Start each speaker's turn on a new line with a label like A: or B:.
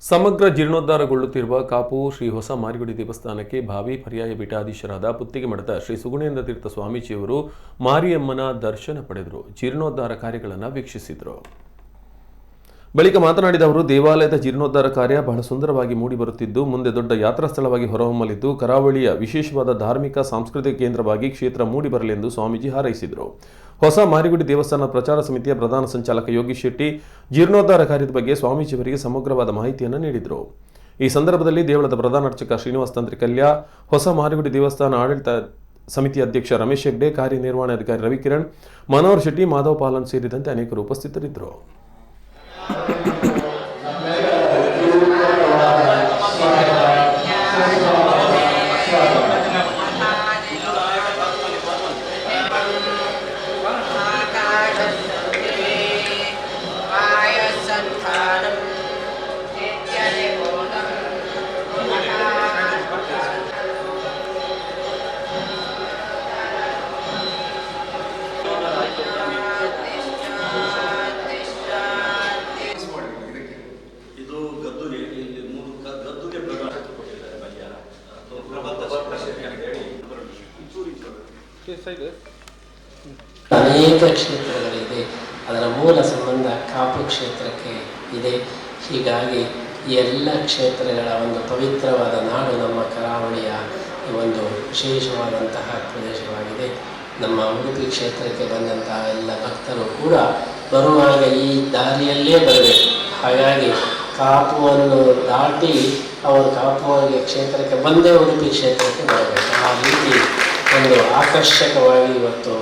A: ಸಮಗ್ರ ಜೀರ್ಣೋದ್ಧಾರಗೊಳ್ಳುತ್ತಿರುವ ಕಾಪು ಶ್ರೀ ಹೊಸ ಮಾರಿಗುಡಿ ದೇವಸ್ಥಾನಕ್ಕೆ ಭಾವಿ ಪರ್ಯಾಯ ಪೀಠಾಧೀಶರಾದ ಪುತ್ತಿಗೆ ಮಠದ ಶ್ರೀ ಸುಗುಣೇಂದ್ರ ತೀರ್ಥ ಸ್ವಾಮೀಜಿಯವರು ಮಾರಿಯಮ್ಮನ ದರ್ಶನ ಪಡೆದರು. ಜೀರ್ಣೋದ್ಧಾರ ಕಾರ್ಯಗಳನ್ನು ವೀಕ್ಷಿಸಿದರು. ಬಳಿಕ ಮಾತನಾಡಿದ ಅವರು, ದೇವಾಲಯದ ಜೀರ್ಣೋದ್ಧಾರ ಕಾರ್ಯ ಬಹಳ ಸುಂದರವಾಗಿ ಮೂಡಿಬರುತ್ತಿದ್ದು, ಮುಂದೆ ದೊಡ್ಡ ಯಾತ್ರಾ ಸ್ಥಳವಾಗಿ ಹೊರಹೊಮ್ಮಲಿದ್ದು, ಕರಾವಳಿಯ ವಿಶೇಷವಾದ ಧಾರ್ಮಿಕ ಸಾಂಸ್ಕೃತಿಕ ಕೇಂದ್ರವಾಗಿ ಕ್ಷೇತ್ರ ಮೂಡಿಬರಲೆಂದು ಸ್ವಾಮೀಜಿ ಹಾರೈಸಿದರು. ಹೊಸ ಮಾರಿಗುಡಿ ದೇವಸ್ಥಾನ ಪ್ರಚಾರ ಸಮಿತಿಯ ಪ್ರಧಾನ ಸಂಚಾಲಕ ಯೋಗೀಶ್ ಶೆಟ್ಟಿ ಜೀರ್ಣೋದ್ಧಾರ ಕಾರ್ಯದ ಬಗ್ಗೆ ಸ್ವಾಮೀಜಿಯವರಿಗೆ ಸಮಗ್ರವಾದ ಮಾಹಿತಿಯನ್ನು ನೀಡಿದರು. ಈ ಸಂದರ್ಭದಲ್ಲಿ ದೇವಳದ ಪ್ರಧಾನ ಅರ್ಚಕ ಶ್ರೀನಿವಾಸ ತಂತ್ರಿಕಲ್ಯ, ಹೊಸ ಮಾರಿಗುಡಿ ದೇವಸ್ಥಾನ ಆಡಳಿತ ಸಮಿತಿ ಅಧ್ಯಕ್ಷ ರಮೇಶ್ ಹೆಗ್ಡೆ, ಕಾರ್ಯನಿರ್ವಹಣಾಧಿಕಾರಿ ರವಿಕಿರಣ್, ಮನೋಹರ್ ಶೆಟ್ಟಿ, ಮಾಧವ್ ಪಾಲನ್ ಸೇರಿದಂತೆ ಅನೇಕರು ಉಪಸ್ಥಿತರಿದ್ದರು.
B: ಅನೇಕ ಕ್ಷೇತ್ರಗಳಿದೆ. ಅದರ ಮೂಲ ಸಂಬಂಧ ಕಾಪು ಕ್ಷೇತ್ರಕ್ಕೆ ಇದೆ. ಹೀಗಾಗಿ ಈ ಎಲ್ಲ ಕ್ಷೇತ್ರಗಳ ಒಂದು ಪವಿತ್ರವಾದ ನಾಡು ನಮ್ಮ ಕರಾವಳಿಯ ಒಂದು ವಿಶೇಷವಾದಂತಹ ಪ್ರದೇಶವಾಗಿದೆ. ನಮ್ಮ ಉಡುಪಿ ಕ್ಷೇತ್ರಕ್ಕೆ ಬಂದಂತಹ ಎಲ್ಲ ಭಕ್ತರು ಕೂಡ ಬರುವಾಗ ಈ ದಾರಿಯಲ್ಲೇ ಬರಬೇಕು. ಹಾಗಾಗಿ ಕಾಪುವನ್ನು ದಾಟಿ ಅವರು ಕಾಪುವಿಗೆ ಕ್ಷೇತ್ರಕ್ಕೆ ಬಂದೇ ಉಡುಪಿ ಕ್ಷೇತ್ರಕ್ಕೆ ಬರಬೇಕು. ಆ ರೀತಿ ಒಂದು ಆಕರ್ಷಕವಾಗಿ ಇವತ್ತು